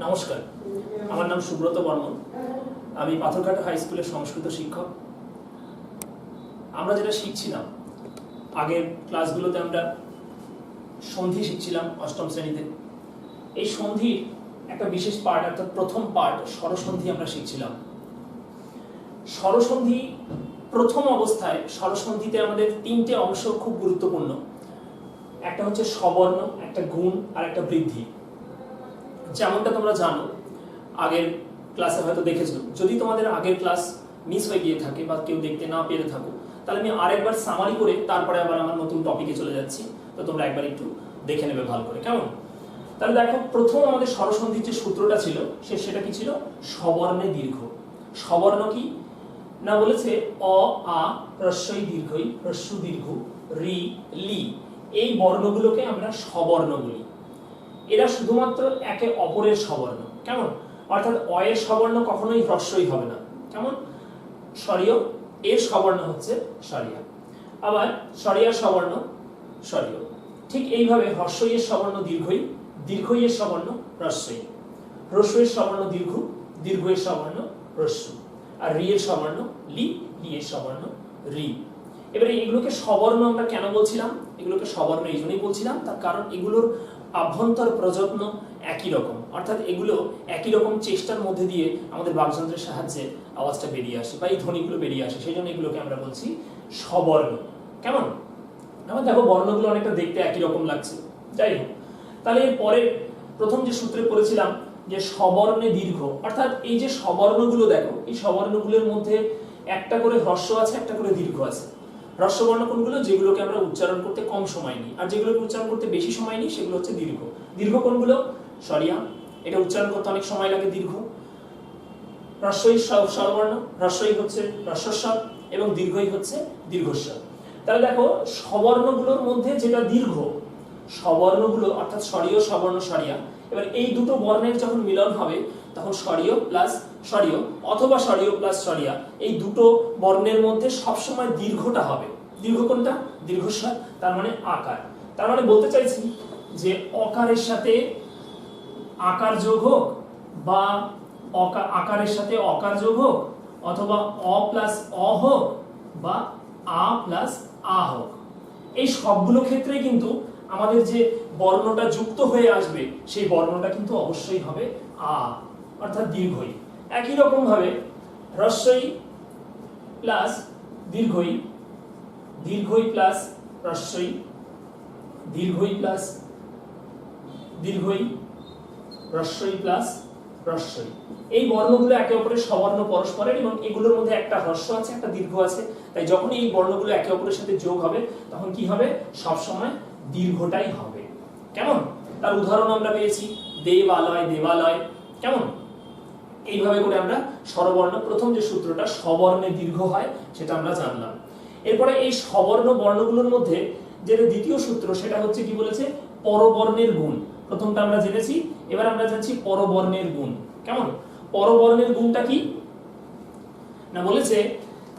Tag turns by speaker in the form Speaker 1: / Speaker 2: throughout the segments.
Speaker 1: নমস্কার, আমার নাম সুব্রত বর্মন। আমি পাথরঘাটা হাই স্কুলের সংস্কৃত শিক্ষক। আমরা যেটা শিখছিলাম আগের ক্লাসগুলোতে, আমরা সন্ধি শিখছিলাম অষ্টম শ্রেণীতে। এই সন্ধির একটা বিশেষ পার্ট, অর্থাৎ প্রথম পার্ট স্বরসন্ধি আমরা শিখছিলাম। স্বরসন্ধি প্রথম অবস্থায়, স্বরসন্ধিতে আমাদের তিনটে অংশ খুব গুরুত্বপূর্ণ। একটা হচ্ছে স্ববর্ণ, একটা গুণ আর একটা বৃদ্ধি। যেমনটা তোমরা জানো, আগের ক্লাসে হয়তো দেখেছো। যদি তোমাদের আগের ক্লাস মিস হয়ে গিয়ে থাকে বা কেউ দেখতে না পেরে থাকো, তাহলে আমি আরেকবার সামারি করে তারপরে আবার আমার নতুন টপিকে চলে যাচ্ছি। তো তোমরা একবার একটু দেখে নেবে ভালো করে, কেমন? তাহলে দেখো, প্রথম আমাদের স্বরসন্ধির যে সূত্রটা ছিল সেটা কি ছিল? স্ববর্ণে দীর্ঘ। স্ববর্ণ কি না বলেছে? অ, আ, হ্রস্বই দীর্ঘই, হ্রস্ব দীর্ঘ, রি, লি, এই বর্ণগুলোকে আমরা স্ববর্ণ বলি। এরা শুধুমাত্র একে অপরের স্ববর্ণ, কেমন? অর্থাৎ অ এর স্ববর্ণ কখনোই হ্রস্বই হবে না, কেমন? স্বরীয় এর স্ববর্ণ হচ্ছে স্বরিয়া, আবার স্বরিয়ার স্ববর্ণ স্বরীয়। ঠিক এইভাবে হ্রস্বই এর স্ববর্ণ দীর্ঘই, দীর্ঘই এর স্ববর্ণ হ্রস্বই, হ্রস্বের স্ববর্ণ দীর্ঘ, দীর্ঘ এর স্ববর্ণ হ্রস্ব, আর রি এর স্ববর্ণ লি, লি এর স্ববর্ণ রি। এবারে এগুলোকে স্ববর্ণ আমরা কেন বলছিলাম? এগুলোকে স্ববর্ণ এই জন্যই বলছিলাম তার কারণ এগুলোর আভ্যন্তর প্রযত্ন একই রকম, অর্থাৎ এগুলো একই রকম চেষ্টার মধ্যে দিয়ে আমাদের বাকযন্ত্রের সাহায্যে আওয়াজটা বেরিয়ে আসে বা এই ধ্বনিগুলো বেরিয়ে আসে। সেই জন্য এগুলোকে আমরা বলছি স্ববর্ণ, কেমন? আমার দেখো, বর্ণগুলো অনেকটা দেখতে একই রকম লাগছে। যাই হোক, তাহলে এরপরে প্রথম যে সূত্রে পড়েছিলাম যে স্ববর্ণে দীর্ঘ, অর্থাৎ এই যে স্ববর্ণগুলো দেখো, এই স্ববর্ণগুলোর মধ্যে একটা করে হ্রস্ব আছে, একটা করে দীর্ঘ আছে। হ্রস্ববর্ণ কোনগুলো? যেগুলোকে আমরা উচ্চারণ করতে কম সময় নিই, আর যেগুলোকে উচ্চারণ করতে বেশি সময় নিই সেগুলো হচ্ছে দীর্ঘ। দীর্ঘ কোনগুলো? স্বরিয়া, এটা উচ্চারণ করতে অনেক সময় লাগে, দীর্ঘ। হ্রস্বই স্বরবর্ণ, হ্রস্বই হচ্ছে হ্রস্বস্বর এবং দীর্ঘই হচ্ছে দীর্ঘস্বর। তাহলে দেখো, স্ববর্ণগুলোর মধ্যে যেটা দীর্ঘ, স্ববর্ণগুলো অর্থাৎ স্বরীয়, স্ববর্ণ, স্বরিয়া, এবার এই দুটো বর্ণের যখন মিলন হবে তখন স্বরীয় প্লাস স্বরীয় অথবা স্বরীয় প্লাস স্বরিয়া, এই দুটো বর্ণের মধ্যে সবসময় দীর্ঘটা হবে। দীর্ঘ কোনটা? দীর্ঘস্বর, তার মানে আকার। তার মানে বলতে চাইছি যে অকারের সাথে আকার যোগ হোক বা আকারের সাথে অকার যোগ হোক, অথবা অ প্লাস অ হোক বা আ প্লাস আ হোক, এই সবগুলো ক্ষেত্রে কিন্তু আমাদের যে বর্ণটা যুক্ত হয়ে আসবে সেই বর্ণটা কিন্তু অবশ্যই হবে আ, অর্থাৎ দীর্ঘই। একই রকম ভাবে হ্রস্বই প্লাস দীর্ঘই, দীর্ঘই প্লাস হ্রস্বই, দীর্ঘই প্লাস দীর্ঘই, হ্রস্বই প্লাস হ্রস্বই, এই বর্ণগুলো একে অপরের স্ববর্ণ পরস্পরের, এবং এগুলোর মধ্যে একটা হ্রস্ব আছে, একটা দীর্ঘ আছে। তাই যখন এই বর্ণগুলো একে অপরের সাথে যোগ হবে তখন কি হবে? সবসময় দীর্ঘটাই হবে, কেমন? তার উদাহরণ আমরা পেয়েছি দেবালয়, দেবালয়, কেমন? এইভাবে করে আমরা স্বরবর্ণ, প্রথম যে সূত্রটা স্ববর্ণে দীর্ঘ হয় সেটা আমরা জানলাম। এরপরে এই স্ববর্ণ বর্ণগুলোর মধ্যে যেটা দ্বিতীয় সূত্র, সেটা হচ্ছে কি বলেছে? পরবর্ণের গুণ। প্রথমটা আমরা জেনেছি, এবার আমরা জানছি পরবর্ণের গুণ, কেমন? পরবর্ণের গুণটা কি না বলেছে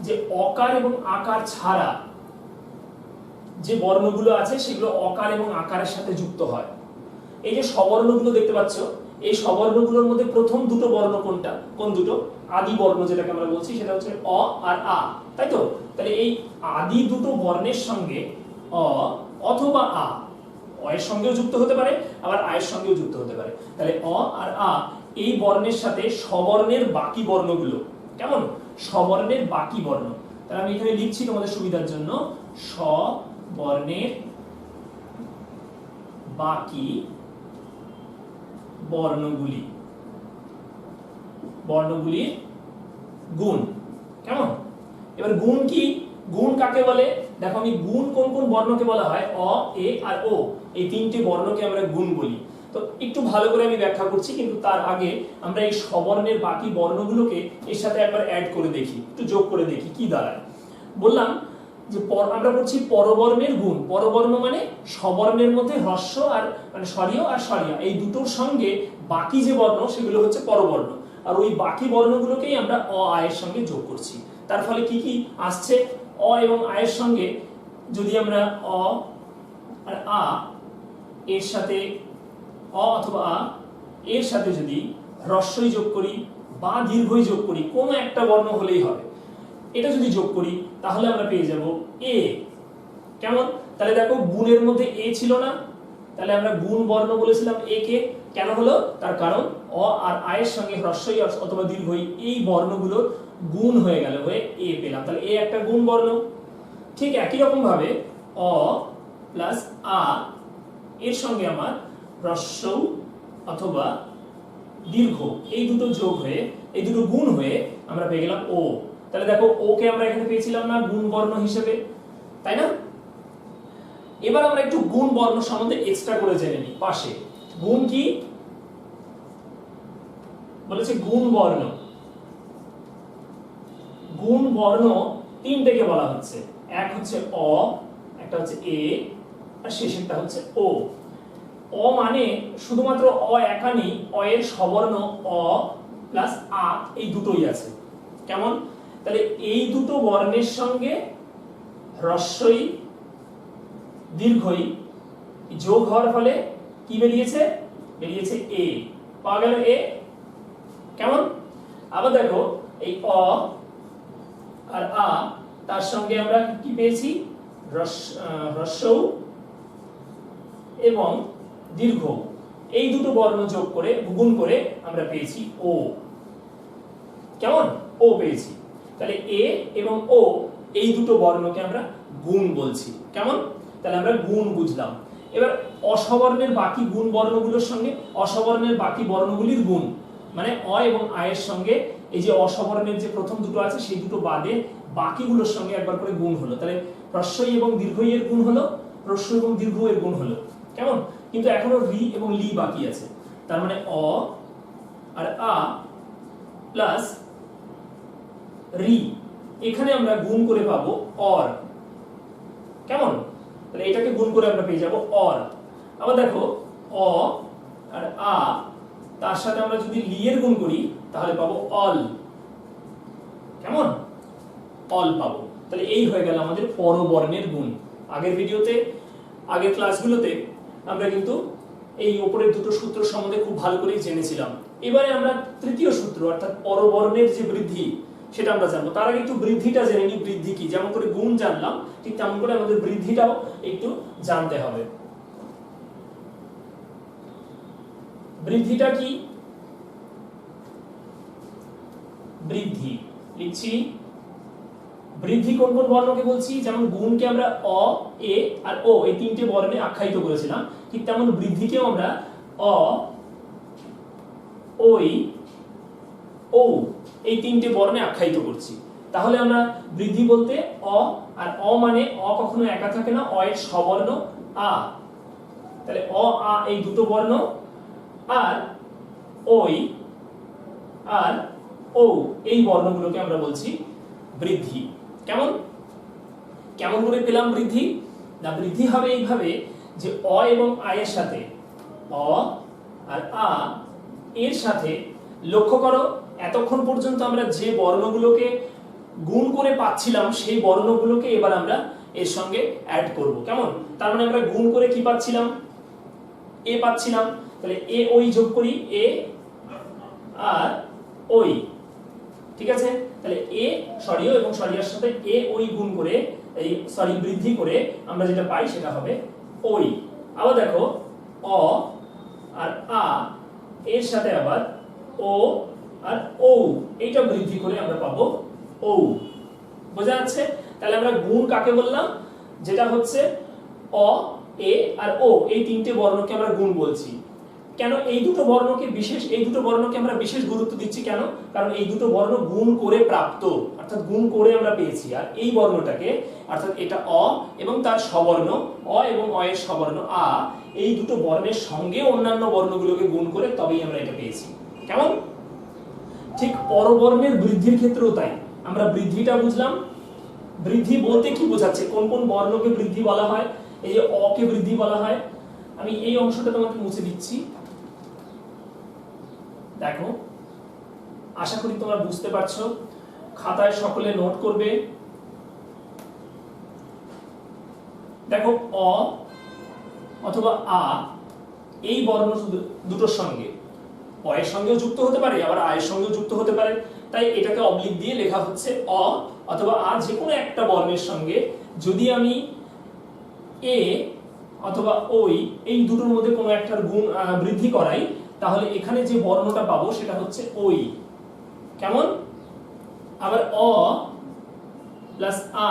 Speaker 1: যে অকার এবং আকার ছাড়া যে বর্ণগুলো আছে সেগুলো অকার এবং আকারের সাথে যুক্ত হয়। এই যে স্ববর্ণগুলো দেখতে পাচ্ছ, এই স্ববর্ণগুলোর মধ্যে প্রথম দুটো বর্ণ কোনটা? কোন দুটো? আদি বর্ণ যেটাকে আমরা বলছি সেটা হচ্ছে অ আর আ, তাই তো? তাহলে এই আদি দুটো বর্ণের সঙ্গে অ অথবা আ, অ এর সঙ্গেও যুক্ত হতে পারে আবার আ এর সঙ্গেও যুক্ত হতে পারে। তাহলে অ আর আ এই বর্ণের সাথে স্ববর্ণের বাকি বর্ণগুলো, কেমন? স্ববর্ণের বাকি বর্ণ। তাহলে আমি এখানে লিখছি তোমাদের সুবিধার জন্য, স্ববর্ণের বাকি বর্ণগুলি, বর্ণগুলির গুণ, কেমন? এবার গুণ কি? গুণ কাকে বলে? দেখো, আমি গুণ কোন কোন বর্ণকে বলা হয়? অ, এ আর ও, এই তিনটি বর্ণকে আমরা গুণ বলি। তো একটু ভালো করে আমি ব্যাখ্যা করছি, কিন্তু তার আগে আমরা এই স্ববর্ণের বাকি বর্ণগুলোকে এর সাথে একবার অ্যাড করে দেখি, একটু যোগ করে দেখি কি দাঁড়ায়। বললাম যে আমরা বলছি পরবর্ণের গুণ। পরবর্ণ মানে স্ববর্ণের মধ্যে হ্রস্ব আর মানে স্বরীয় আর স্বরিয়া, এই দুটোর সঙ্গে বাকি যে বর্ণ সেগুলো হচ্ছে পরবর্ণ, আর ওই বাকি বর্ণগুলোকেই আমরা অ, আ এর সঙ্গে যোগ করছি। তার ফলে কি কি আসছে? অ এবং আ এর সঙ্গে যদি আমরা অ আর আ এর সাথে অ অথবা আ এর সাথে যদি হ্রস্বই যোগ করি বা দীর্ঘই যোগ করি, কোনো একটা বর্ণ হলেই হবে, এটা যদি যোগ করি তাহলে আমরা পেয়ে যাব এ। কেমন? তাহলে দেখো গুণের মধ্যে এ ছিল না, তাহলে আমরা গুণ বর্ণ বলেছিলাম এ কে। কেন হলো? তার কারণ অ আর আ এর সঙ্গে হ্রস্বই অথবা দীর্ঘই এই বর্ণগুলোর গুণ হয়ে গেল, হয়ে এ পেলাম, তাহলে এ একটা গুণ বর্ণ। ঠিক একই রকম ভাবে অ প্লাস আ এর সঙ্গে আমার হ্রস্ব অথবা দীর্ঘ এই দুটো যোগ হয়ে, এই দুটো গুণ হয়ে আমরা পেয়ে গেলাম ও। তাহলে দেখো ও কে আমরা এখানে পেয়েছিলাম না গুণ বর্ণ হিসেবে, তাই না? এবার আমরা একটু গুণ বর্ণ সম্বন্ধে এক্সট্রা করে জেনে নিই। পাশে গুণ কি বলেছে? গুণ বর্ণ। গুণ বর্ণ তিনটাকে বলা হচ্ছে, এক হচ্ছে অ, একটা হচ্ছে এ, আর শেষেরটা হচ্ছে ও। অ মানে শুধুমাত্র অ একা নেই, অ এর স্ববর্ণ অ প্লাস আ এই দুটোই আছে। কেমন? তাহলে এই দুটো বর্ণের সঙ্গে হ্রস্বই দীর্ঘই যোগ হওয়ার ফলে কি বেরিয়েছে? বেরিয়েছে এ। পাওয়া গেল এ। কেমন? আবার দেখো এই অ আর আ তার সঙ্গে আমরা কি পেয়েছি? হ্রস্ব এবং দীর্ঘ এই দুটো বর্ণ যোগ করে গুণ করে আমরা পেয়েছি ও। কেমন? ও পেয়েছি। তাহলে এ এবং ও এই দুটো বর্ণকে আমরা গুণ বলছি। কেমন? তাহলে আমরা গুণ বুঝলাম। এবার অসবর্ণের বাকি গুণ বর্ণগুলোর সঙ্গে অসবর্ণের বাকি বর্ণগুলির গুণ, মানে অ এবং আ এর সঙ্গে এই যে অসবর্ণের যে প্রথম দুটো আছে সেই দুটো বাদে বাকিগুলোর সঙ্গে একবার করে গুণ হলো। তাহলে হ্রস্বই এবং দীর্ঘই এর গুণ হলো, হ্রস্ব এবং দীর্ঘ এর গুণ হলো। কেমন? কিন্তু এখনো রি এবং লি বাকি আছে। তার মানে অ আর আ প্লাস রি, এখানে আমরা গুণ করে পাবো অর। কেমন? তাহলে এটাকে গুণ করে আমরা পেয়ে যাব অর। আবার দেখো অ আর আ তার সাথে আমরা যদি লি এর গুণ করি তাহলে পাবো অল। কেমন? অল পাবো। তাহলে এই হয়ে গেল আমাদের পরবর্ণের গুণ। আগের ভিডিওতে, আগের ক্লাসগুলোতে আমরা কিন্তু এই উপরের দুটো সূত্র সম্বন্ধে খুব ভালো করেই জেনেছিলাম। এবারে আমরা তৃতীয় সূত্র অর্থাৎ পরবর্ণের যে বৃদ্ধি সেটা আমরা জানবো। তার আগে একটু বৃদ্ধিটা জেনে নিই। বৃদ্ধি কি? যেমন করে গুণ জানলাম ঠিক তেমন করে আমাদের বৃদ্ধিটাও একটু জানতে হবে। বৃদ্ধিটা কি? বৃদ্ধি লিখছি। বৃদ্ধি কোন কোন বর্ণকে বলছি? যেমন গুণকে আমরা অ, এ আর ও এই তিনটে বর্ণে আখ্যায়িত করেছিলাম, ঠিক তেমন বৃদ্ধিকেও আমরা অ, ওই, ও এই তিনটে বর্ণে আখ্যায়িত করছি। তাহলে আমরা বৃদ্ধি বলতে অ, আর অ মানে অ কখনো একা থাকে না, অ এর স্ববর্ণ আ। তাহলে অ, আ এই দুটো বর্ণ, আর ওই আর ও এই বর্ণগুলোকে আমরা বলছি বৃদ্ধি। কেমন? কেমন করে পেলাম বৃদ্ধি? না, বৃদ্ধি হবে এইভাবে যে অ এবং আ এর সাথে অ আর আ এর সাথে, লক্ষ্য করো এতক্ষণ পর্যন্ত আমরা যে বর্ণগুলোকে গুণ করে পাচ্ছিলাম সেই বর্ণগুলোকে এবার আমরা এর সঙ্গে অ্যাড করব। কেমন? তার মানে আমরা গুণ করে কি পাচ্ছিলাম? এ পাচ্ছিলাম। তাহলে এ ওই যোগ করি, এ আর ওই। ঠিক আছে? তাহলে এ সরিয় এবং সরিয়ার সাথে এ ওই গুণ করে, এই সরি বৃদ্ধি করে আমরা যেটা পাই সেটা হবে ওই। আবার দেখো অ আর আ এর সাথে আবার ও আর ও এইটা বৃদ্ধি করে আমরা পাবো ও। বোঝা যাচ্ছে? তাহলে আমরা গুণ কাকে বললাম? যেটা হচ্ছে অ, এ আর ও এই তিনটে বর্ণকে আমরা গুণ বলছি। কেন এই দুটো বর্ণকে বিশেষ, এই দুটো বর্ণকে আমরা বিশেষ গুরুত্ব দিচ্ছি কেন? কারণ এই দুটো বর্ণ গুণ করে প্রাপ্ত, অর্থাৎ গুণ করে আমরা পেয়েছি। আর এই বর্ণটাকে অর্থাৎ এটা অ এবং তার স্ববর্ণ অ এবং অ এর স্ববর্ণ আ এই দুটো বর্ণের সঙ্গে অন্যান্য বর্ণগুলোকে গুণ করে তবেই আমরা এটা পেয়েছি। কেমন? ঠিক পরবর্ণের বৃদ্ধির ক্ষেত্রেও তাই। আমরা বৃদ্ধিটা বুঝলাম। বৃদ্ধি বলতে কি বোঝাচ্ছে? কোন কোন বর্ণকে বৃদ্ধি বলা হয়? এই যে অ কে বৃদ্ধি বলা হয়। আমি এই অংশটা তোমাকে মুছে দিচ্ছি। দেখো, আশা করি তোমরা বুঝতে পারছো। খাতায় সকলে নোট করবে। দেখো অ অথবা আ এই বর্ণ দুটোর সঙ্গে অ এর সঙ্গেও যুক্ত হতে পারে, আবার আ এর সঙ্গেও যুক্ত হতে পারে। তাই এটাকে অবলিক দিয়ে লেখা হচ্ছে অ অথবা আ, যে কোনো একটা বর্ণের সঙ্গে যদি আমি এ অথবা ওই এই দুটোর মধ্যে কোনো একটার গুণ বৃদ্ধি করাই, তাহলে এখানে যে বর্ণটা পাবো সেটা হচ্ছে ওই। কেমন? আবার অ প্লাস আ,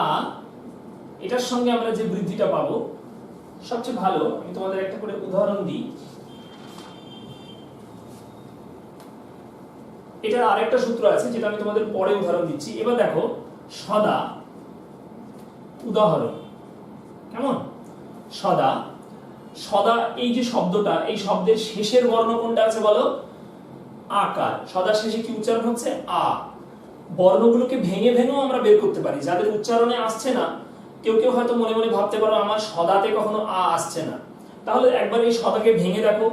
Speaker 1: এটার সঙ্গে আমরা যে বৃদ্ধিটা পাবো, সবচেয়ে ভালো আমি তোমাদের একটা করে উদাহরণ দিই। এটার আরেকটা সূত্র আছে যেটা আমি তোমাদের পরে উদাহরণ দিচ্ছি। এবার দেখো সদা, উদাহরণ। কেমন? সদা, সদা এই যে শব্দটা, এই শব্দের শেষের বর্ণ কোনটা আছে বলো? আকার। সদার শেষে কি উচ্চারণ হচ্ছে? আ। বর্ণগুলোকে ভেঙে ভেঙেও আমরা বের করতে পারি। যাদের উচ্চারণে আসছে না, কেউ কেউ হয়তো মনে মনে ভাবতে পারো আমার সদাতে কখনো আ আসছে না, তাহলে একবার এই সদাকে ভেঙে দেখো।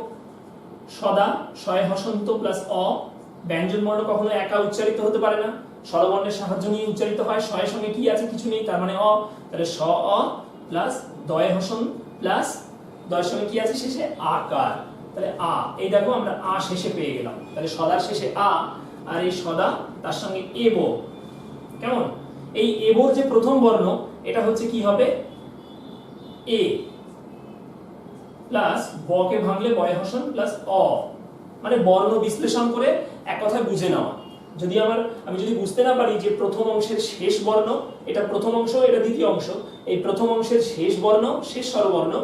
Speaker 1: সদা, শয়ে হসন্ত প্লাস অ। ব্যঞ্জন বর্ণ কখনো একা উচ্চারিত হতে পারে না, স্বরবর্ণের সাহায্য নিয়ে উচ্চারিত হয়। শয়ের সঙ্গে কি আছে? কিছু নেই, তার মানে অ। তাহলে স অ প্লাস দয়ে হসন প্লাস দয়ের সঙ্গে কি আছে শেষে? আকার। তাহলে আ, এই দেখো আমরা আ শেষে পেয়ে গেলাম। তাহলে সদার শেষে আ, আর এই সদা তার সঙ্গে এব। কেমন? এই এবর যে প্রথম বর্ণ, এটা হচ্ছে কি হবে? এ প্লাস ব কে ভাঙলে বয়ে হসন প্লাস অ, মানে বর্ণ বিশ্লেষণ করে এক কথায় বুঝে নেওয়া। যদি আমি যদি বুঝতে না পারি যে প্রথম অংশের শেষ বর্ণ, এটা প্রথম অংশ, এটা দ্বিতীয় অংশ, এই প্রথম অংশের শেষ বর্ণ শেষ স্বরবর্ণ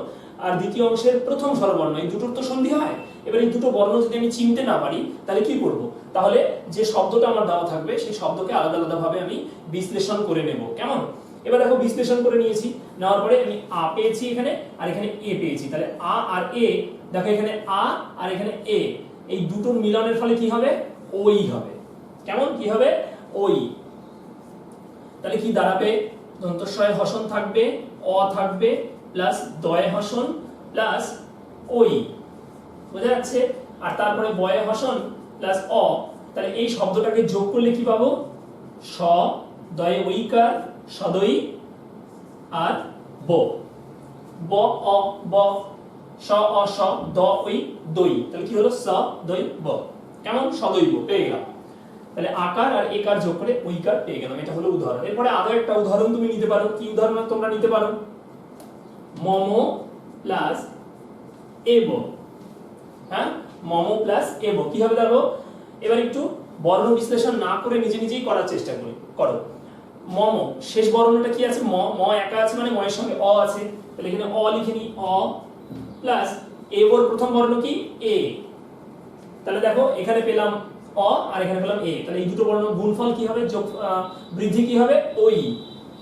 Speaker 1: আর দ্বিতীয় অংশের প্রথম স্বরবর্ণ, এই দুটোর তো সন্ধি হয়। এবার এই দুটো বর্ণ যদি আমি চিনতে না পারি, তাহলে কি করব? তাহলে যে শব্দটা আমার দেওয়া থাকবে সেই শব্দকে আলাদা আলাদা ভাবে আমি বিশ্লেষণ করে নেব। কেমন? এবার দেখো বিশ্লেষণ করে নিয়েছি, নেওয়ার পরে আমি আ পেয়েছি এখানে, আর এখানে এ পেয়েছি। তাহলে আ আর এ, দেখো এখানে আ আর এখানে এ, এই দুটোর মিলনের ফলে কি হবে? ওই হবে। কেমন? কি হবে? ওই। তাহলে কি দাঁড়াবে? দন্তস্বয়ে হসন থাকবে, অ থাকবে, প্লাস দয়ে হসন প্লাস ওই। বোঝা যাচ্ছে? আর তারপরে বয়ে হসন প্লাস অ। তাহলে এই শব্দটাকে যোগ করলে কি পাবো? স দয়ে ওইকার, সদই আর ব। ব অ ব, স অ স, দ ওই দই। তাহলে কি হলো? স দই ব। কেমন? সদৈব পেয়ে গেলাম। তাহলে আকার আর একার যোগ করে ওইকার পেয়ে গেলাম। এটা হলো উদাহরণ। এরপরে আরো একটা উদাহরণ তুমি নিতে পারো। কি উদাহরণ তোমরা নিতে পারো? মম প্লাস এব। হ্যাঁ, মম প্লাস এব কি হবে দেখো। এবার একটু বর্ণ বিশ্লেষণ না করে নিজে নিজেই করার চেষ্টা করো। মম শেষ বর্ণটা কি আছে? ম। ম একা আছে মানে ময়ের সঙ্গে অ আছে, তাহলে এখানে অ লিখে নি, অ প্লাস এবর প্রথম বর্ণ কি? এ। তাহলে দেখো এখানে পেলাম অ আর এখানে পেলাম এ, তাহলে এই দুটো বর্ণ গুণফল কি হবে? যোগ বৃদ্ধি কি হবে? ওই।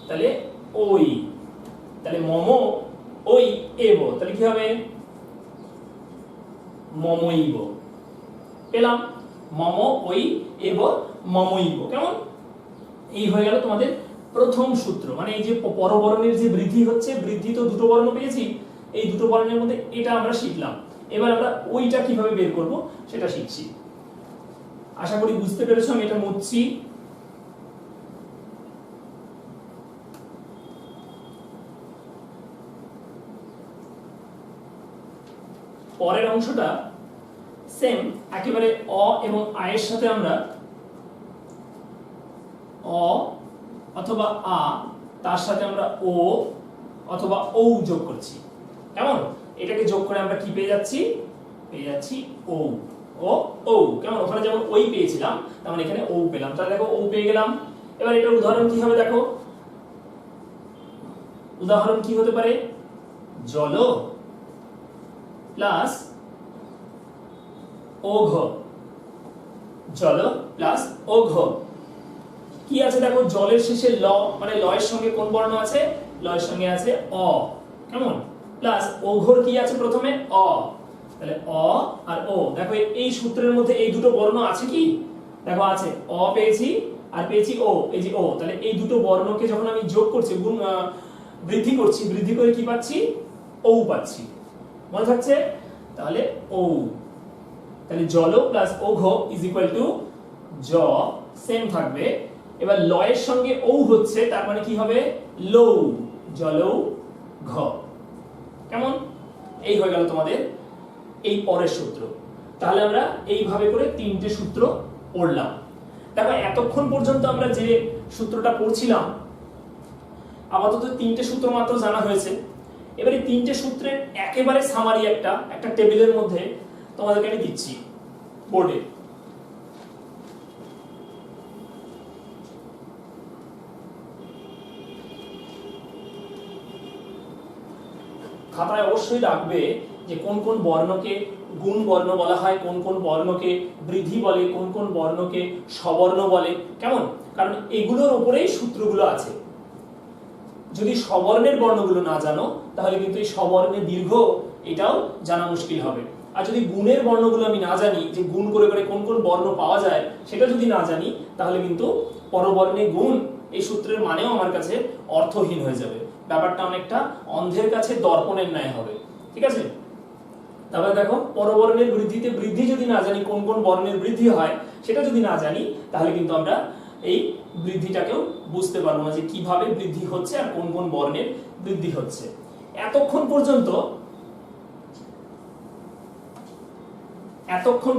Speaker 1: তাহলে ওই। তাহলে মম ওই এব, তাহলে কি হবে? মমইব। পেলাম মম ওই এব মমইব। কেমন? এই হয়ে গেল তোমাদের প্রথম সূত্র। মানে এই যে পরবর্ণের যে বৃদ্ধি হচ্ছে, বৃদ্ধি তো দুটো বর্ণ পেয়েছি, এই দুটো বর্ণের মধ্যে এটা আমরা শিখলাম। এবার আমরা ওইটা কিভাবে বের করব সেটা শিখছি। আশা করি বুঝতে পেরেছো। আমি এটা মুছছি। পরের অংশটা সেম, একেবারে অ এবং আ এর সাথে আমরা অ অথবা আ, তার সাথে আমরা ও অথবা ও যোগ করছি। কেমন? এটাকে যোগ করে আমরা কি পেয়ে যাচ্ছি? পেয়ে যাচ্ছি ও ও ও। কেমন? ওখানে যেমন ওই পেয়েছিলাম, তেমন এখানে ও পেলাম। তাহলে দেখো ও পেয়ে গেলাম। এবার এটার উদাহরণ কি হবে দেখো। উদাহরণ কি হতে পারে? জল প্লাস ওঘ। জল প্লাস ওঘ কি আছে দেখো? জলের শেষে ল, মানে ল এর সঙ্গে কোন বর্ণ আছে? ল এর সঙ্গে আছে অ। কেমন? প্লাস ওঘর কি আছে প্রথমে? অ। তাহলে অ আর ও। দেখো এই সূত্রের মধ্যে এই দুটো বর্ণ আছে কি? দেখো আছে, অ পেয়েছি আর পেয়েছি ও, এই যে ও। তাহলে এই দুটো বর্ণকে যখন আমি যোগ করছি, বৃদ্ধি করছি, বৃদ্ধি করে কি পাচ্ছি? ও পাচ্ছি। মনে থাকছে? তাহলে ও। তাহলে জল প্লাস ওঘ ইজ ইকুয়াল টু জ, সেম থাকবে। এবার ল এর সঙ্গে ও হচ্ছে, তার মানে কি হবে? লৌ, জলৌ ঘ। কেমন? এই হয়ে গেল তোমাদের এই পরের সূত্র। তাহলে আমরা এইভাবে করে তিনটে সূত্র পড়লাম। দেখো এতক্ষণ পর্যন্ত আমরা যে সূত্রটা পড়ছিলাম, আপাতত তিনটে সূত্র মাত্র জানা হয়েছে। এবারে তিনটে সূত্রের একেবারে সামারি একটা টেবিলের মধ্যে তোমাদেরকে আমি দিচ্ছি বোর্ডে। খাতায় অবশ্যই রাখবে যে কোন কোন বর্ণকে গুণ বর্ণ বলা হয়, কোন কোন বর্ণকে বৃদ্ধি বলে, কোন কোন বর্ণকে স্ববর্ণ বলে, কেমন? কারণ এগুলোর উপরেই সূত্রগুলো আছে। যদি স্ববর্ণের বর্ণগুলো না জানো তাহলে কিন্তু এই স্ববর্ণের দীর্ঘ এটাও জানা মুশকিল হবে। আর যদি গুণের বর্ণগুলো আমি না জানি, যে গুণ করে করে কোন কোন বর্ণ পাওয়া যায় সেটা যদি না জানি, তাহলে কিন্তু পরবর্ণে গুণ এই সূত্রের মানেও আমার কাছে অর্থহীন হয়ে যাবে। ব্যাপারটা অনেকটা অন্ধের কাছে দর্পণের ন্যায় হবে। ঠিক আছে? তাহলে দেখো, পরবর্ণের বৃদ্ধিতে বৃদ্ধি যদি না জানি, কোন কোন বর্ণের বৃদ্ধি হয় সেটা যদি না জানি, তাহলে কিন্তু আমরা এই বৃদ্ধিটাকেও বুঝতে পারবো না যে কিভাবে বৃদ্ধি হচ্ছে আর কোন কোন বর্ণের বৃদ্ধি হচ্ছে। এতক্ষণ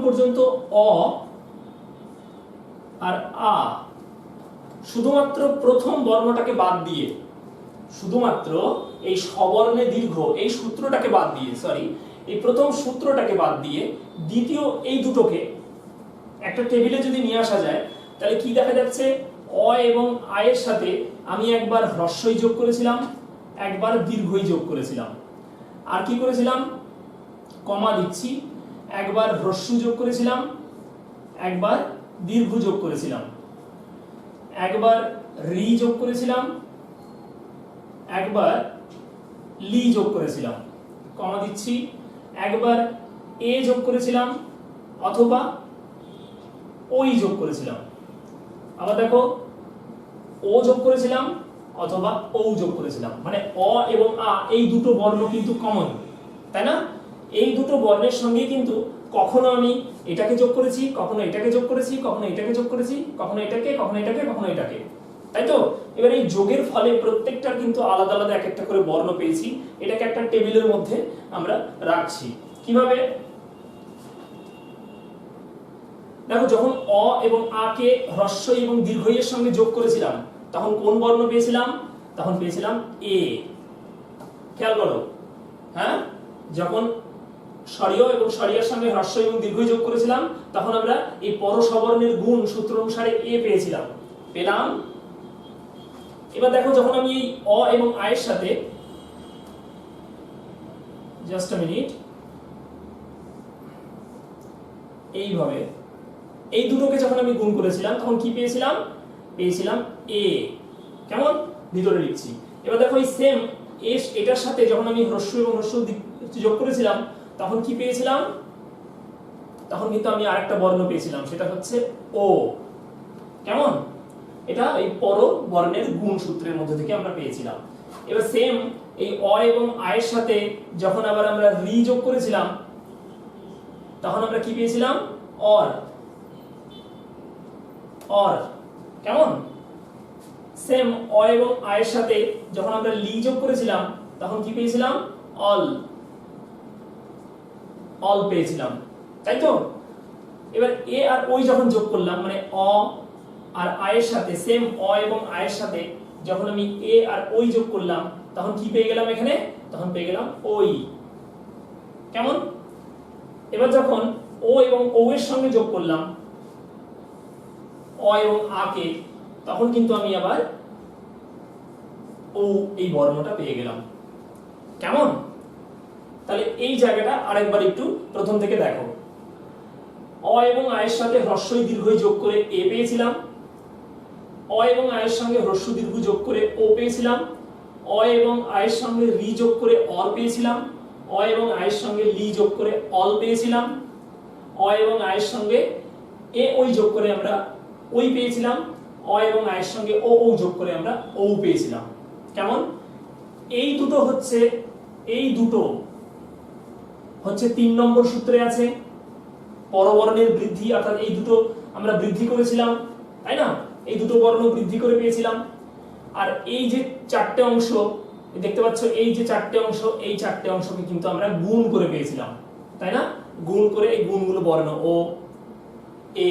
Speaker 1: পর্যন্ত অ আর আ শুধুমাত্র প্রথম বর্ণটাকে বাদ দিয়ে, শুধুমাত্র এই স্ববর্ণে দীর্ঘ এই সূত্রটাকে বাদ দিয়ে, এই প্রথম সূত্রটাকে বাদ দিয়ে দ্বিতীয় এই দুটোকে একটা টেবিলে যদি নিয়ে আসা যায়, তাহলে কি দেখা যাচ্ছে? অ এবং আ এর সাথে আমি একবার হ্রস্বই যোগ করেছিলাম, একবার দীর্ঘই যোগ করেছিলাম। আর কি করেছিলাম? কমা দিচ্ছি, একবার হ্রস্ব যোগ করেছিলাম, একবার দীর্ঘ যোগ করেছিলাম, একবার রি যোগ করেছিলাম, একবার লি যোগ করেছিলাম, কমা দিচ্ছি, একবার এ যোগ করেছিলাম অথবা ওই যোগ করেছিলাম। আবার দেখো, ও যোগ করেছিলাম অথবা ও যোগ করেছিলাম। মানে অ এবং আ এই দুটো বর্ণ কিন্তু কমন, তাই না? এই দুটো বর্ণের সঙ্গে কিন্তু কখনো আমি এটাকে যোগ করেছি, কখনো এটাকে যোগ করেছি, কখনো এটাকে যোগ করেছি, কখনো এটাকে, কখনো এটাকে, কখনো এটাকে, তাই তো? এবার এই যোগের ফলে প্রত্যেকটার কিন্তু আলাদা আলাদা এক একটা করে বর্ণ পেয়েছি। এটাকে একটা টেবিলের মধ্যে আমরা রাখছি। কিভাবে? দেখো, যখন অ এবং আ কে হ্রস্ব এবং দীর্ঘ এর সঙ্গে যোগ করেছিলাম, তখন কোন বর্ণ পেয়েছিলাম? তখন পেয়েছিলাম এ। খেয়াল করো, হ্যাঁ, যখন স্বরীয় এবং স্বরীয়ার সঙ্গে হ্রস্ব এবং দীর্ঘ যোগ করেছিলাম, তখন আমরা এই পর স্ববর্ণের গুণ সূত্র অনুসারে এ পেলাম। এবার দেখো, যখন আমি এই অ এবং আ এর সাথে, জাস্ট আ মিনিট, এইভাবে এই দুটোকে যখন আমি গুণ করেছিলাম, তখন কি পেয়েছিলাম? পেয়েছিলাম এ। কেমন? ভিতরে লিখছি। এবার দেখো, এই সেম এটার সাথে যখন আমি হ্রস্ব এবং হ্রস্ব যোগ করেছিলাম, তখন কি পেয়েছিলাম? তখন কিন্তু আমি আরেকটা বর্ণ পেয়েছিলাম, সেটা হচ্ছে ও। কেমন? এটা এই পর বর্ণের গুণ সূত্রের মধ্যে থেকে আমরা পেয়েছিলাম। এবার সেম এই অ এবং আ এর সাথে যখন আবার আমরা রি যোগ করেছিলাম, তখন আমরা কি পেয়েছিলাম? অর। কেমন? সেম অ এবং আ এর সাথে যখন আমরা লি যোগ করেছিলাম, তখন কি পেয়েছিলাম? অল পেয়েছিলাম, তাই তো? এবার এ আর ওই যখন যোগ করলাম, মানে অ আর আ এর সাথে, সেম অ এবং আ এর সাথে যখন আমি এ আর ওই যোগ করলাম, তখন কি পেয়ে গেলাম এখানে? তখন পেয়ে গেলাম ওই। কেমন? এবার যখন ও এবং ও এর সঙ্গে যোগ করলাম অ এবং আ কে, তখন কিন্তু আমি আবার ও এই বর্ণটা পেয়ে গেলাম। কেমন? তাহলে এই জায়গাটা আরেকবার একটু প্রথম থেকে দেখো। অ এবং আ এর সাথে হ্রস্বই দীর্ঘই যোগ করে এ পেয়েছিলাম, অ এবং আ এর সঙ্গে হ্রস্ব দীর্ঘ যোগ করে ও পেয়েছিলাম, অ এবং আ এর সঙ্গে রি যোগ করে অর পেয়েছিলাম, অ এবং আ এর সঙ্গে লি যোগ করে অল পেয়েছিলাম, অ এবং আ এর সঙ্গে এ ওই যোগ করে আমরা ওই পেয়েছিলাম, অ এবং আ এর সঙ্গে ও ও যোগ করে আমরা ও পেয়েছিলাম। কেমন? এই দুটো হচ্ছে 3 নম্বর সূত্রে আছে। পরবর্ণের বৃদ্ধি, অর্থাৎ এই দুটো আমরা বৃদ্ধি করেছিলাম, তাই না? এই দুটো বর্ণ বৃদ্ধি করে পেয়েছিলাম। আর এই যে চারটে অংশ দেখতে পাচ্ছ, এই যে চারটে অংশ, এই চারটে অংশকে কিন্তু আমরা গুণ করে পেয়েছিলাম, তাই না? গুণ করে এই গুণগুলো বর্ণ ও এ,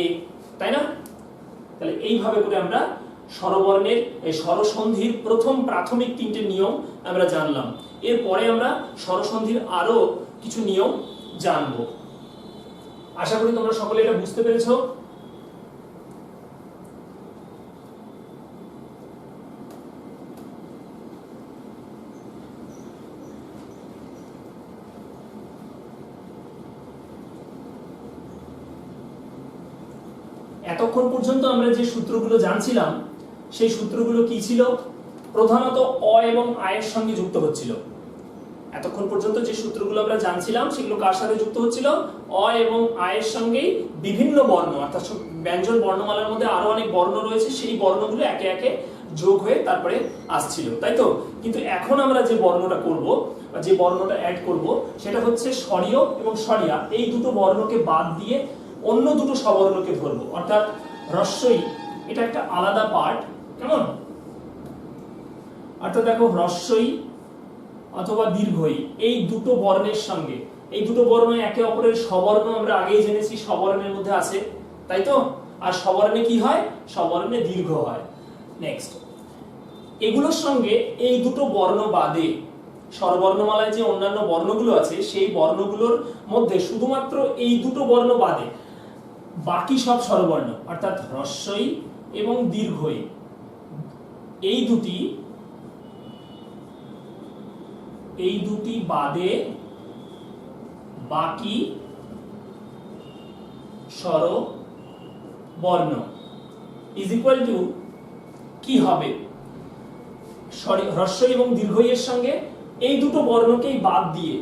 Speaker 1: তাই না? তাহলে এইভাবে করে আমরা স্বরবর্ণের এই স্বরসন্ধির প্রথম প্রাথমিক 3টে নিয়ম আমরা জানলাম। এরপরে আমরা স্বরসন্ধির আরো কিছু নিয়ম জানবো। আশা করি তোমরা সকলে এটা বুঝতে পেরেছো। এতক্ষণ পর্যন্ত আমরা যে সূত্রগুলো জানছিলাম সেই সূত্রগুলো কি ছিল? প্রধানত অ এবং আয়ের সঙ্গে যুক্ত হচ্ছিল। এতক্ষণ পর্যন্ত যে সূত্রগুলো আমরা জানছিলাম সেগুলো কার সাথে যুক্ত হচ্ছিল? অ এবং আয়ের সঙ্গেই বিভিন্ন বর্ণ, অর্থাৎ ব্যঞ্জন বর্ণমালার মধ্যে আরো অনেক বর্ণ রয়েছে, সেই বর্ণগুলো একে একে যোগ হয়ে তারপরে আসছিল, তাই তো? কিন্তু এখন আমরা যে বর্ণটা করব বা যে বর্ণটা অ্যাড করব সেটা হচ্ছে স্বরীয় এবং স্বরিয়া। এই দুটো বর্ণকে বাদ দিয়ে অন্য দুটো স্ববর্ণকে ধরবো, অর্থাৎ হ্রস্বই এটা একটা আলাদা পার্ট, কেমন? অর্থাৎ দেখো হ্রস্বই অথবা দীর্ঘই এই দুটো বর্ণের সঙ্গে, এই দুটো বর্ণ একে অপরের স্ববর্ণ আমরা আগেই জেনেছি, স্ববর্ণের মধ্যে আছে, তাই তো? আর স্ববর্ণে কি হয়? স্ববর্ণে দীর্ঘ হয়। নেক্সট, এগুলোর সঙ্গে এই দুটো বর্ণ বাদে স্বরবর্ণমালায় যে অন্যান্য বর্ণগুলো আছে সেই বর্ণগুলোর মধ্যে শুধুমাত্র এই দুটো বর্ণ বাদে বাকি সব স্বরবর্ণ, অর্থাৎ হ্রস্বই এবং দীর্ঘই, এই দুটি বাদে বাকি স্বরবর্ণ ইজ ইকুয়াল টু কি হবে? হ্রস্ব এবং দীর্ঘই এর সঙ্গে এই দুটো বর্ণকেই বাদ দিয়ে,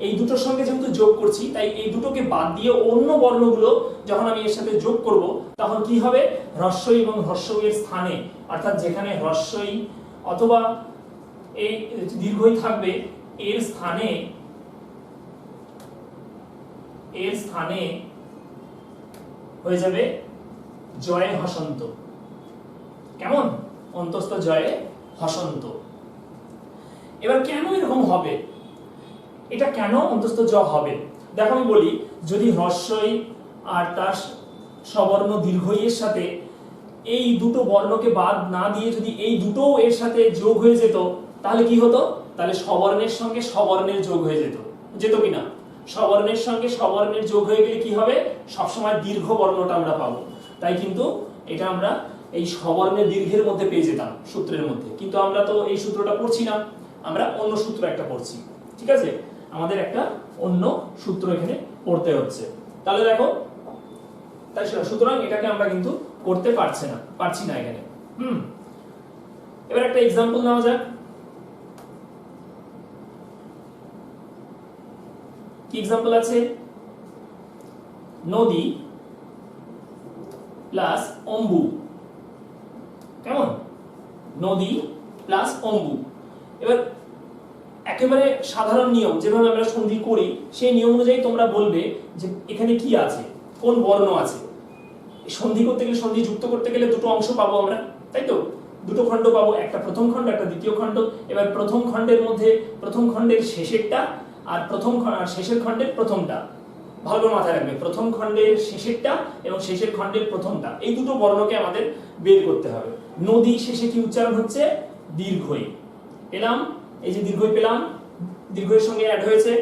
Speaker 1: এই দুটোর সঙ্গে যেহেতু যোগ করছি তাই এই দুটোকে বাদ দিয়ে অন্য বর্ণগুলো যখন আমি এর সাথে যোগ করব তখন কি হবে? হ্রস্ব এবং হ্রস্ব এর স্থানে, অর্থাৎ যেখানে হ্রস্বই অথবা এই দীর্ঘই থাকবে এর স্থানে হয়ে যাবে জয়ে হসন্ত, কেমন? অন্তস্থ জয়ে হসন্ত। এবার কেন এরকম হবে? এটা কেন অন্তস্থ জ হবে? দেখো আমি বলি, যদি হ্রস্বই আর তার স্ববর্ণ দীর্ঘই এর সাথে এই দুটো বর্ণকে বাদ না দিয়ে যদি এই দুটো এর সাথে যোগ হয়ে যেত তাহলে কি হতো? তাহলে স্ববর্ণের সঙ্গে স্ববর্ণের যোগ হয়ে যেত কিনা? স্ববর্ণের সঙ্গে স্ববর্ণের যোগ হয়ে গেলে কি হবে? সবসময় দীর্ঘ বর্ণটা আমরা পাবো। তাই কিন্তু এটা আমরা এই স্ববর্ণের দীর্ঘের মধ্যে পেয়ে যেতাম সূত্রের মধ্যে, কিন্তু আমরা তো এই সূত্রটা পড়ছি না, আমরা অন্য সূত্র একটা পড়ছি, ঠিক আছে? আমাদের একটা অন্য সূত্র এখানে পড়তে হচ্ছে। তাহলে দেখো, তাই সুতরাং এটাকে আমরা কিন্তু করতে পারছি না এখানে। এবার একটা এক্সাম্পল নেওয়া যাক। কি এক্সাম্পল আছে? নদী প্লাস অম্বু, কেমন? নদী প্লাস অম্বু। এবার একেবারে সাধারণ নিয়ম যেভাবে আমরা সন্ধি করি সেই নিয়ম অনুযায়ী তোমরা বলবে যে এখানে কি আছে, কোন বর্ণ আছে। সন্ধি করতে গেলে, সন্ধি যুক্ত করতে গেলে দুটো অংশ পাবো আমরা, তাই তো? দুটো খণ্ড পাবো, একটা প্রথম খণ্ড, একটা দ্বিতীয় খণ্ড। এবার প্রথম খণ্ডের মধ্যে প্রথম খণ্ডের শেষেরটা আর শেষের খণ্ডের প্রথমটা ভালো করে মাথায় রাখবে। প্রথম খণ্ডের শেষেরটা এবং শেষের খণ্ডের প্রথমটা, এই দুটো বর্ণকে আমাদের বের করতে হবে। নদী শেষে কি উচ্চারণ হচ্ছে? দীর্ঘই পেলাম, এই যে দীর্ঘই পেলাম, দীর্ঘের সঙ্গে অ্যাড হয়েছে।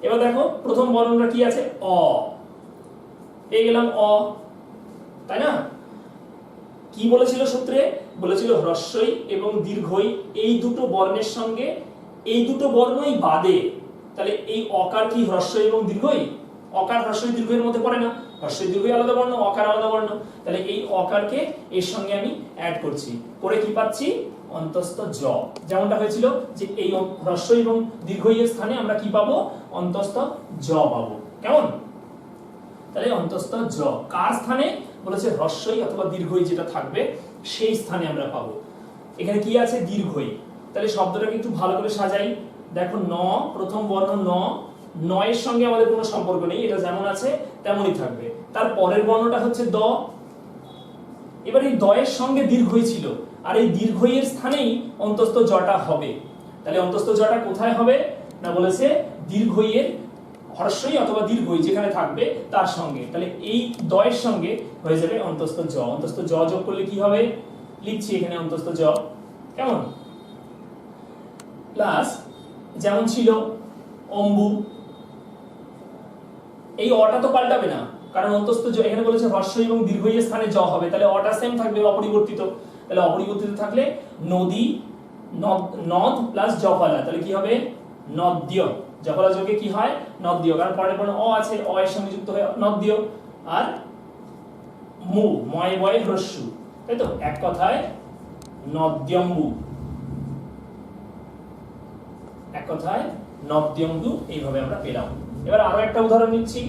Speaker 1: এবার দেখো প্রথম বর্ণটা কি আছে? অ, পেয়ে গেলাম অ, তাই না? কি বলেছিল সূত্রে? বলেছিল হ্রস্বই এবং দীর্ঘই এই দুটো বর্ণের সঙ্গে এই দুটো বর্ণই বাদে। তাহলে এই অকার কি হ্রস্বই এবং দীর্ঘই? অকার হ্রস্বই দীর্ঘের মধ্যে পড়ে না, হ্রস্বই দীর্ঘই আলাদা বর্ণ, অকার আলাদা বর্ণ। তাহলে এই অকারকে এর সঙ্গে আমি অ্যাড করছি, করে কি পাচ্ছি? অন্তস্থ জ। যেমনটা হয়েছিল যে এই হ্রস্বই এবং দীর্ঘই এর স্থানে আমরা কি পাবো? অন্তস্থ জ পাবো, কেমন? তাহলে অন্তস্থ জ কার স্থানে? বলেছে হ্রস্বই অথবা দীর্ঘই যেটা থাকবে সেই স্থানে আমরা পাবো। এখানে কি আছে? দীর্ঘই। তাহলে শব্দটাকে একটু ভালো করে সাজাই। দেখো ন, প্রথম বর্ণ ন, নয়ের সঙ্গে আমাদের কোনো সম্পর্ক নেই, এটা যেমন আছে তেমনই থাকবে। তার পরের বর্ণটা হচ্ছে দ। এবার এই দয়ের সঙ্গে দীর্ঘই ছিল, আর এই দীর্ঘই এর স্থানেই অন্তস্থ জটা হবে। তাহলে অন্তস্থ জটা কোথায় হবে? না বলেছে দীর্ঘই এর হর্ষই অথবা দীর্ঘই যেখানে থাকবে তার সঙ্গে, তাহলে এই দয়ের সঙ্গে হয়ে যাবে অন্তস্থ জ। অন্তস্থ জ যোগ করলে কি হবে, লিখছি এখানে অন্তস্থ জ, কেমন, প্লাস যেমন ছিল অম্বু, এই অটা তো পাল্টাবে না, কারণ অন্তস্থ জ এখানে বলেছে হর্ষই এবং দীর্ঘই এর স্থানে জ হবে, তাহলে অটা সেম থাকবে, অপরিবর্তিত। তাহলে অপরিবর্তিত থাকলে নদী, নদ প্লাস জফলা, তাহলে কি হবে নদ্য। জফলা যোগে কি হয় নদ্য, কারণ পরের বর্ণ অ আছে, অ এর সঙ্গে যুক্ত হয়ে নদ্য। আর মু, ময় বয় হ্রস্যু, তাই তো, এক কথায় নদ্যম্বু, এক কথায় নদ্যম্বু, এইভাবে আমরা পেলাম। এবার আরো একটা উদাহরণ নিচ্ছি।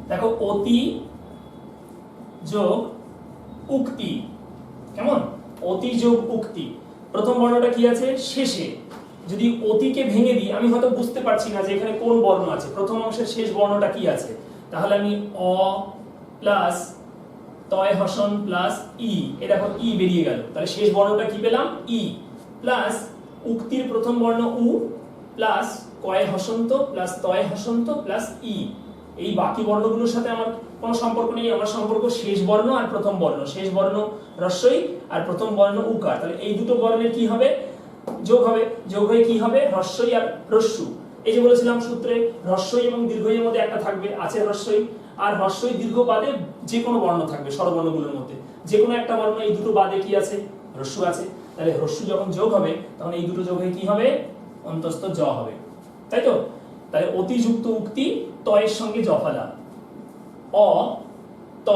Speaker 1: দেখো অতি যোগ উক্তি, কেমন, অতি যোগ উক্তি। প্রথম বর্ণটা কি আছে শেষে, যদি অতিকে ভেঙে দিই আমি হয়তো বুঝতে পারছি না যে এখানে কোন বর্ণ আছে, প্রথম অংশের শেষ বর্ণটা কি আছে, তাহলে আমি অ প্লাস তয় হসন প্লাস ই, এ দেখো ই বেরিয়ে গেল, তাহলে শেষ বর্ণটা কি পেলাম ই, প্লাস উক্তির প্রথম বর্ণ উ প্লাস কয় হসন্ত প্লাস তয় হসন্ত প্লাস ই। এই বাকি বর্ণগুলোর সাথে আমার কোনো সম্পর্ক নেই, আমার সম্পর্ক শেষ বর্ণ আর প্রথম বর্ণ, শেষ বর্ণ হ্রস্বই আর প্রথম বর্ণ উকার, তাহলে এই দুটো বর্ণের কি হবে যোগ হবে, যোগ হয়ে কি হবে হ্রস্বই আর হ্রস্যু। এই যে বলেছিলাম সূত্রে হ্রস্বই এবং দীর্ঘইয়ের মধ্যে একটা থাকবে, আছে হ্রস্বই, আর হ্রস্বই দীর্ঘ বাদে যে কোনো বর্ণ থাকবে স্বরবর্ণগুলোর মধ্যে, যে কোনো একটা বর্ণ, এই দুটো বাদে কি আছে হ্রস্যু আছে, তাহলে হ্রস্যু যখন যোগ হবে তখন এই দুটো যোগ হয়ে কি হবে অন্তস্থ জ হবে, তাই তো। তাহলে অতিযুক্ত উক্তি তয়ের সঙ্গে জফলা, অ ত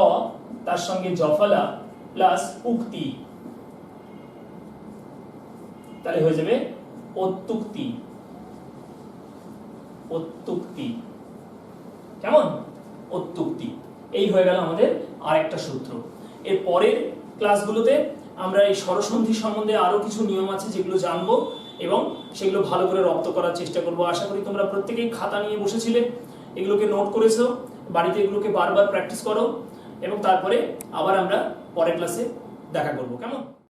Speaker 1: তার সঙ্গে জফলা প্লাস উক্তি, তাহলে হয়ে যাবে অত্যুক্তি, অত্যুক্তি, কেমন, অত্যুক্তি। এই হয়ে গেল আমাদের আরেকটা সূত্র। এর পরের ক্লাসগুলোতে আমরা এই স্বরসন্ধি সম্বন্ধে আরো কিছু নিয়ম আছে যেগুলো জানবো এবং সেগুলো ভালো করে রপ্ত করার চেষ্টা করব। আশা করি তোমরা প্রত্যেকেই খাতা নিয়ে বসেছিলে, এগুলোকে নোট করেছো, বাড়িতে এগুলোকে বারবার প্র্যাকটিস করো এবং তারপরে আবার আমরা পরের ক্লাসে দেখা করব, কেমন।